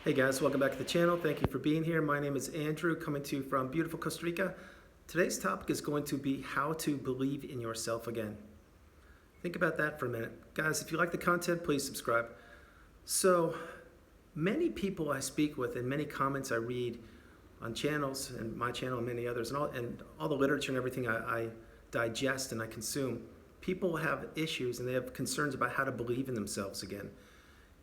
Hey guys, welcome back to the channel. Thank you for being here. My name is Andrew, coming to you from beautiful Costa Rica. Today's topic is going to be how to believe in yourself again. Think about that for a minute. Guys, if you like the content, please subscribe. So, many people I speak with and many comments I read on channels, and my channel and many others, and all the literature and everything I digest and I consume, people have issues and they have concerns about how to believe in themselves again.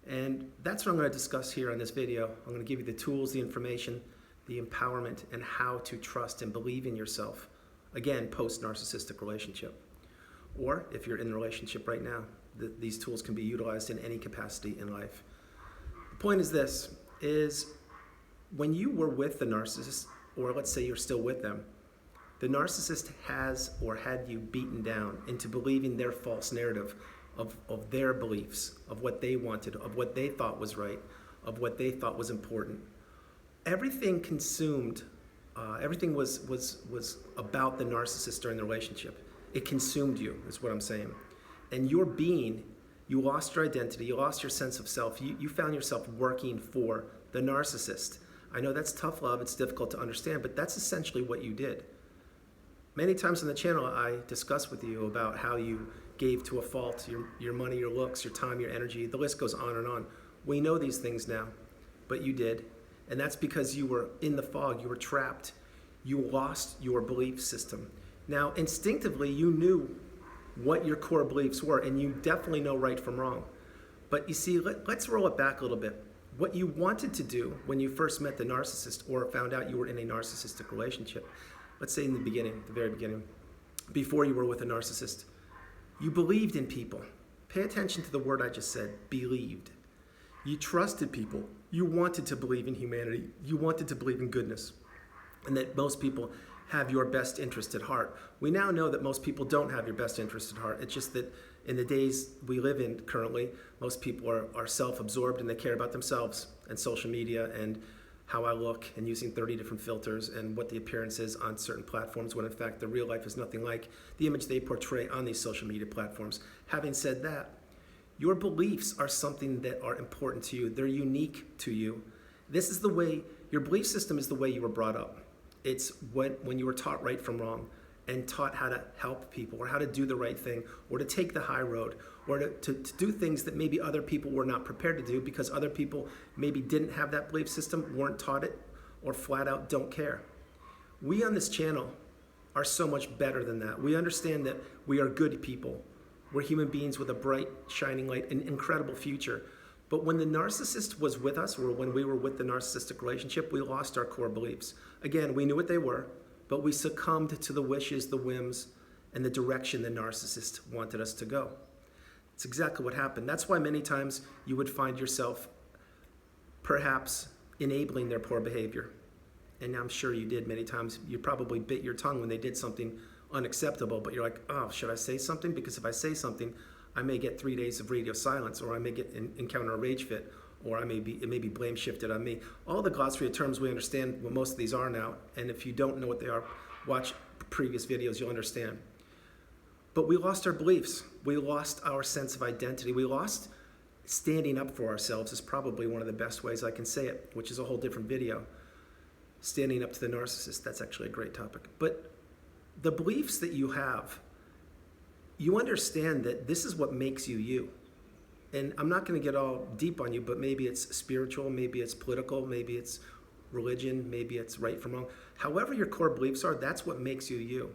And that's what I'm going to discuss here on this video. I'm going to give you the tools, the information, the empowerment, and how to trust and believe in yourself, again, post-narcissistic relationship. Or if you're in the relationship right now, these tools can be utilized in any capacity in life. The point is this, is when you were with the narcissist, or let's say you're still with them, the narcissist has or had you beaten down into believing their false narrative of their beliefs, of what they wanted, of what they thought was right, of what they thought was important. Everything consumed, everything was about the narcissist during the relationship. It consumed you, is what I'm saying. And your being, you lost your identity, you lost your sense of self. You found yourself working for the narcissist. I know that's tough love, it's difficult to understand, but that's essentially what you did. Many times on the channel, I discuss with you about how you gave to a fault, your money, your looks, your time, your energy, the list goes on and on. We know these things now, but you did. And that's because you were in the fog, you were trapped. You lost your belief system. Now, instinctively, you knew what your core beliefs were, and you definitely know right from wrong. But you see, let's roll it back a little bit. What you wanted to do when you first met the narcissist or found out you were in a narcissistic relationship, let's say in the beginning, the very beginning, before you were with a narcissist, you believed in people. Pay attention to the word I just said, believed. You trusted people. You wanted to believe in humanity. You wanted to believe in goodness, and that most people have your best interest at heart. We now know that most people don't have your best interest at heart. It's just that in the days we live in currently, most people are self-absorbed and they care about themselves and social media and how I look and using 30 different filters and what the appearance is on certain platforms, when in fact the real life is nothing like the image they portray on these social media platforms. Having said that, your beliefs are something that are important to you. They're unique to you. This is the way, your belief system is the way you were brought up. It's when you were taught right from wrong and taught how to help people or how to do the right thing or to take the high road or to do things that maybe other people were not prepared to do because other people maybe didn't have that belief system, weren't taught it, or flat out don't care. We on this channel are so much better than that. We understand that we are good people. We're human beings with a bright, shining light, an incredible future. But when the narcissist was with us, or when we were with the narcissistic relationship, we lost our core beliefs. Again, we knew what they were, but we succumbed to the wishes, the whims, and the direction the narcissist wanted us to go. It's exactly what happened. That's why many times you would find yourself perhaps enabling their poor behavior. And I'm sure you did many times. You probably bit your tongue when they did something unacceptable, but you're like, oh, should I say something? Because if I say something, I may get 3 days of radio silence, or I may encounter a rage fit, or it may be blame shifted on me. All the glossary of terms, we understand what most of these are now, and if you don't know what they are, watch previous videos, you'll understand. But we lost our beliefs. We lost our sense of identity. We lost standing up for ourselves is probably one of the best ways I can say it, which is a whole different video. Standing up to the narcissist, that's actually a great topic. But the beliefs that you have, you understand that this is what makes you you. And I'm not going to get all deep on you, but maybe it's spiritual, maybe it's political, maybe it's religion, maybe it's right from wrong. However your core beliefs are, that's what makes you you.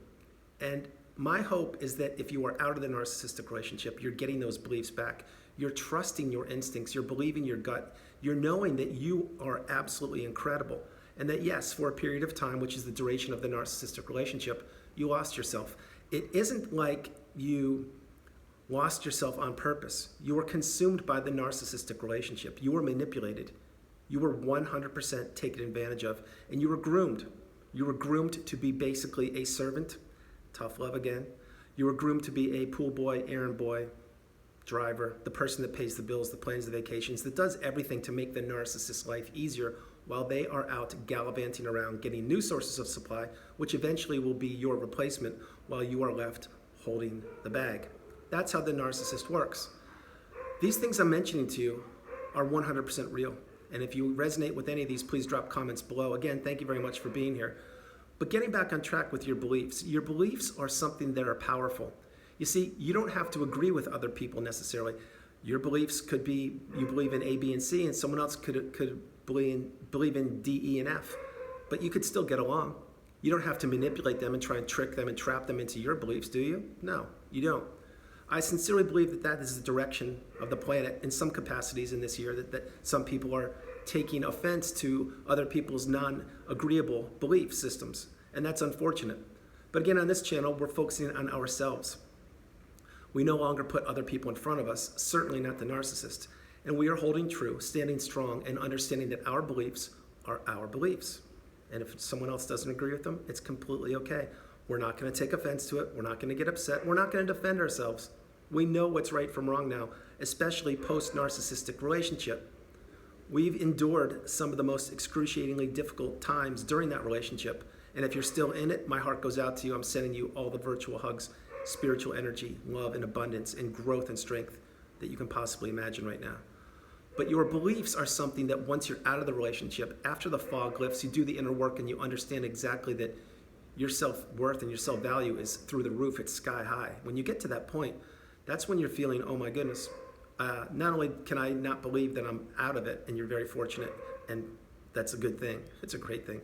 And my hope is that if you are out of the narcissistic relationship, you're getting those beliefs back. You're trusting your instincts, you're believing your gut, you're knowing that you are absolutely incredible. And that yes, for a period of time, which is the duration of the narcissistic relationship, you lost yourself. It isn't like you lost yourself on purpose. You were consumed by the narcissistic relationship. You were manipulated. You were 100% taken advantage of, and you were groomed. You were groomed to be basically a servant, tough love again. You were groomed to be a pool boy, errand boy, driver, the person that pays the bills, the plans, the vacations, that does everything to make the narcissist's life easier while they are out gallivanting around getting new sources of supply, which eventually will be your replacement while you are left holding the bag. That's how the narcissist works. These things I'm mentioning to you are 100% real. And if you resonate with any of these, please drop comments below. Again, thank you very much for being here. But getting back on track with your beliefs are something that are powerful. You see, you don't have to agree with other people necessarily. Your beliefs could be, you believe in A, B, and C, and someone else could believe in D, E, and F. But you could still get along. You don't have to manipulate them and try and trick them and trap them into your beliefs, do you? No, you don't. I sincerely believe that that is the direction of the planet in some capacities in this year, that some people are taking offense to other people's non-agreeable belief systems, and that's unfortunate. But again, on this channel, we're focusing on ourselves. We no longer put other people in front of us, certainly not the narcissist, and we are holding true, standing strong, and understanding that our beliefs are our beliefs. And if someone else doesn't agree with them, it's completely okay. We're not going to take offense to it. We're not going to get upset. We're not going to defend ourselves. We know what's right from wrong now, especially post-narcissistic relationship. We've endured some of the most excruciatingly difficult times during that relationship. And if you're still in it, my heart goes out to you. I'm sending you all the virtual hugs, spiritual energy, love, and abundance, and growth and strength that you can possibly imagine right now. But your beliefs are something that once you're out of the relationship, after the fog lifts, you do the inner work and you understand exactly that your self-worth and your self-value is through the roof. It's sky high. When you get to that point, that's when you're feeling, oh my goodness, not only can I not believe that I'm out of it, and you're very fortunate, and that's a good thing. It's a great thing.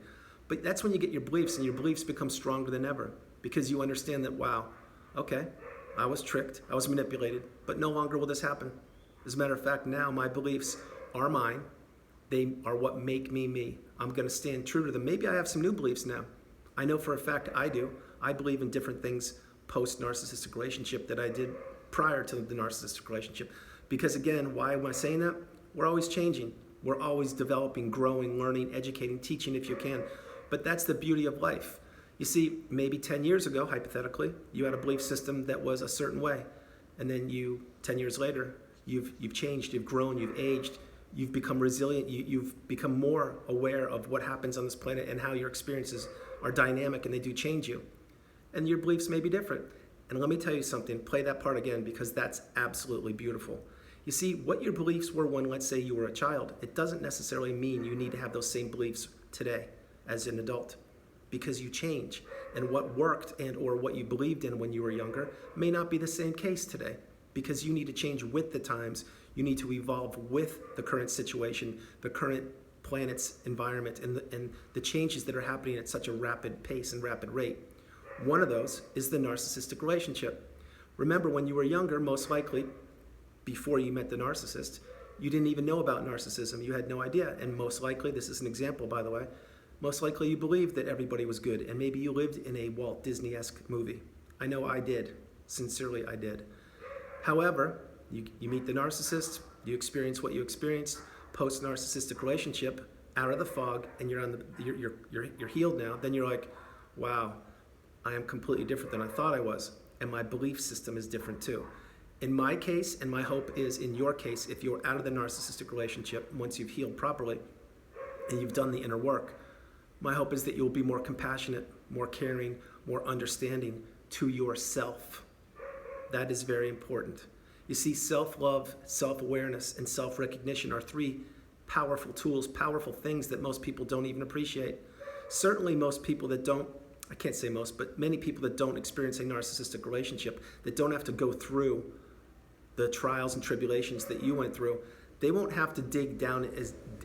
But that's when you get your beliefs, and your beliefs become stronger than ever because you understand that, wow, okay, I was tricked, I was manipulated, but no longer will this happen. As a matter of fact, now my beliefs are mine. They are what make me me. I'm going to stand true to them. Maybe I have some new beliefs now. I know for a fact I do. I believe in different things post-narcissistic relationship that I did prior to the narcissistic relationship. Because again, why am I saying that? We're always changing. We're always developing, growing, learning, educating, teaching if you can. But that's the beauty of life. You see, maybe 10 years ago, hypothetically, you had a belief system that was a certain way. And then 10 years later, you've changed, you've grown, you've aged, you've become resilient, you've become more aware of what happens on this planet and how your experiences are dynamic and they do change you. And your beliefs may be different. And let me tell you something, play that part again because that's absolutely beautiful. You see, what your beliefs were when, let's say, you were a child, it doesn't necessarily mean you need to have those same beliefs today as an adult because you change. And what worked and or what you believed in when you were younger may not be the same case today because you need to change with the times. You need to evolve with the current situation, the current planet's environment, and the changes that are happening at such a rapid pace and rapid rate. One of those is the narcissistic relationship. Remember, when you were younger, most likely, before you met the narcissist, you didn't even know about narcissism. You had no idea. And most likely, this is an example, by the way, most likely you believed that everybody was good. And maybe you lived in a Walt Disney-esque movie. I know I did. Sincerely, I did. However, you meet the narcissist, you experience what you experienced, post-narcissistic relationship, out of the fog, and you're healed now. Then you're like, wow, I am completely different than I thought I was, and my belief system is different too. In my case, and my hope is in your case, if you're out of the narcissistic relationship, once you've healed properly, and you've done the inner work, my hope is that you'll be more compassionate, more caring, more understanding to yourself. That is very important. You see, self-love, self-awareness, and self-recognition are three powerful tools, powerful things that most people don't even appreciate. Certainly most people that don't, I can't say most, but many people that don't experience a narcissistic relationship, that don't have to go through the trials and tribulations that you went through, they won't have to dig down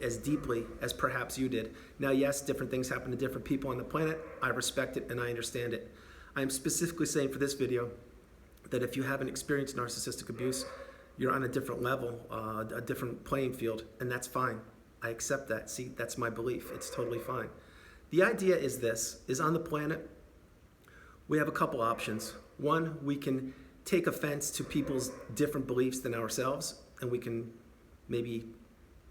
as deeply as perhaps you did. Now, yes, different things happen to different people on the planet. I respect it and I understand it. I'm specifically saying for this video that if you haven't experienced narcissistic abuse, you're on a different level, a different playing field, and that's fine. I accept that. See, that's my belief. It's totally fine. The idea is this, is on the planet, we have a couple options. One, we can take offense to people's different beliefs than ourselves, and we can maybe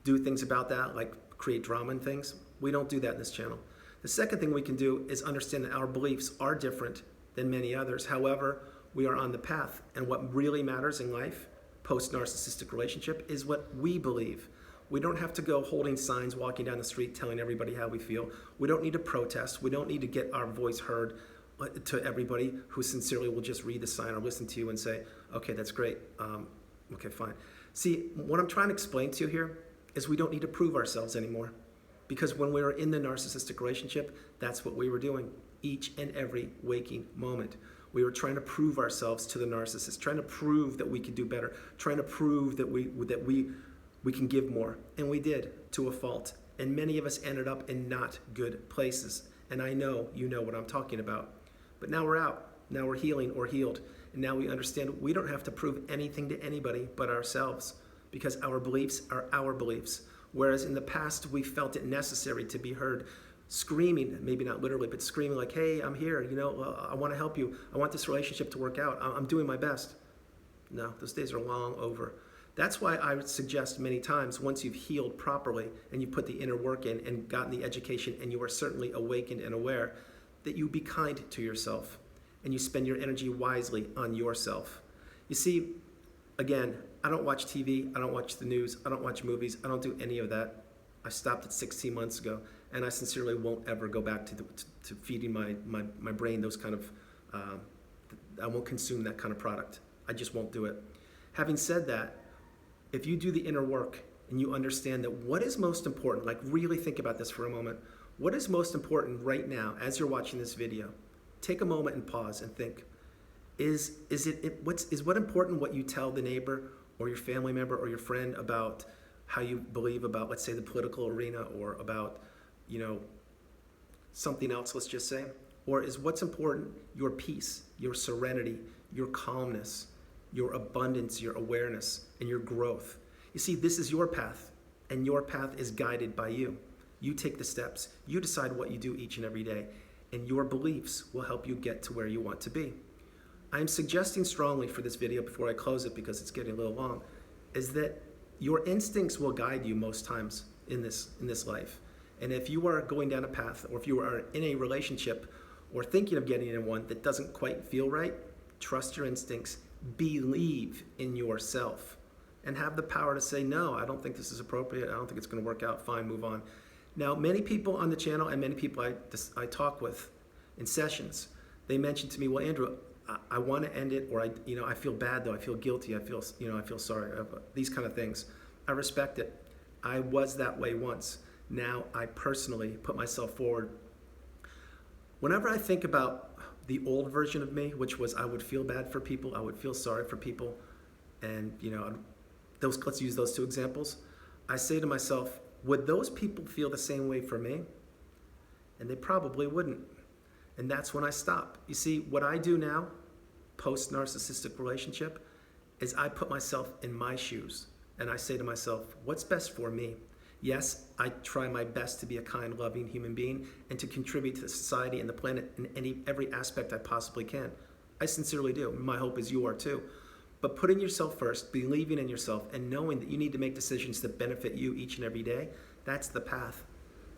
do things about that, like create drama and things. We don't do that in this channel. The second thing we can do is understand that our beliefs are different than many others. However, we are on the path, and what really matters in life, post-narcissistic relationship, is what we believe. We don't have to go holding signs, walking down the street, telling everybody how we feel. We don't need to protest. We don't need to get our voice heard to everybody who sincerely will just read the sign or listen to you and say, okay, that's great. Okay, fine. See, what I'm trying to explain to you here is we don't need to prove ourselves anymore. Because when we were in the narcissistic relationship, that's what we were doing each and every waking moment. We were trying to prove ourselves to the narcissist, trying to prove that we could do better, trying to prove that we can give more. And we did, to a fault. And many of us ended up in not good places. And I know you know what I'm talking about. But now we're out. Now we're healing or healed. And now we understand we don't have to prove anything to anybody but ourselves, because our beliefs are our beliefs. Whereas in the past, we felt it necessary to be heard, screaming, maybe not literally, but screaming like, hey, I'm here, I want to help you. I want this relationship to work out. I'm doing my best. No, those days are long over. That's why I would suggest many times, once you've healed properly and you put the inner work in and gotten the education and you are certainly awakened and aware, that you be kind to yourself and you spend your energy wisely on yourself. You see, again, I don't watch TV, I don't watch the news, I don't watch movies, I don't do any of that. I stopped at 16 months ago, and I sincerely won't ever go back to feeding my brain those kind of, I won't consume that kind of product. I just won't do it. Having said that, if you do the inner work and you understand that what is most important, like really think about this for a moment, what is most important right now as you're watching this video? Take a moment and pause and think, is what important what you tell the neighbor or your family member or your friend about how you believe about, let's say, the political arena, or about, something else, let's just say? Or is what's important your peace, your serenity, your calmness, your abundance, your awareness, and your growth? You see, this is your path, and your path is guided by you. You take the steps. You decide what you do each and every day, and your beliefs will help you get to where you want to be. I'm suggesting strongly for this video, before I close it because it's getting a little long, is that your instincts will guide you most times in this life. And if you are going down a path, or if you are in a relationship or thinking of getting in one that doesn't quite feel right, trust your instincts, believe in yourself, and have the power to say, no, I don't think this is appropriate, I don't think it's going to work out, fine, move on. Now, many people on the channel and many people I talk with in sessions, they mention to me, well, Andrew, I want to end it, or I feel bad though, I feel guilty, I feel sorry, these kind of things. I respect it. I was that way once. Now I personally put myself forward. Whenever I think about the old version of me, which was I would feel bad for people, I would feel sorry for people, and let's use those two examples. I say to myself, would those people feel the same way for me? And they probably wouldn't. And that's when I stop. You see, what I do now, post-narcissistic relationship, is I put myself in my shoes and I say to myself, what's best for me? Yes, I try my best to be a kind, loving human being and to contribute to the society and the planet in every aspect I possibly can. I sincerely do. My hope is you are too. But putting yourself first, believing in yourself, and knowing that you need to make decisions that benefit you each and every day, that's the path.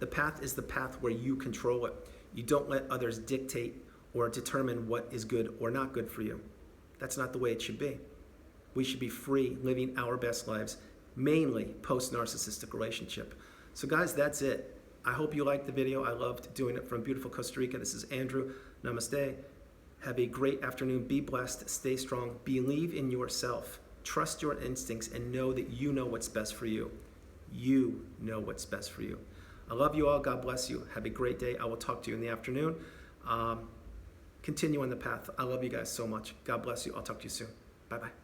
The path is the path where you control it. You don't let others dictate or determine what is good or not good for you. That's not the way it should be. We should be free, living our best lives, mainly post-narcissistic relationship. So guys, that's it. I hope you liked the video. I loved doing it from beautiful Costa Rica. This is Andrew. Namaste. Have a great afternoon. Be blessed. Stay strong. Believe in yourself. Trust your instincts and know that you know what's best for you. You know what's best for you. I love you all. God bless you. Have a great day. I will talk to you in the afternoon. Continue on the path. I love you guys so much. God bless you. I'll talk to you soon. Bye-bye.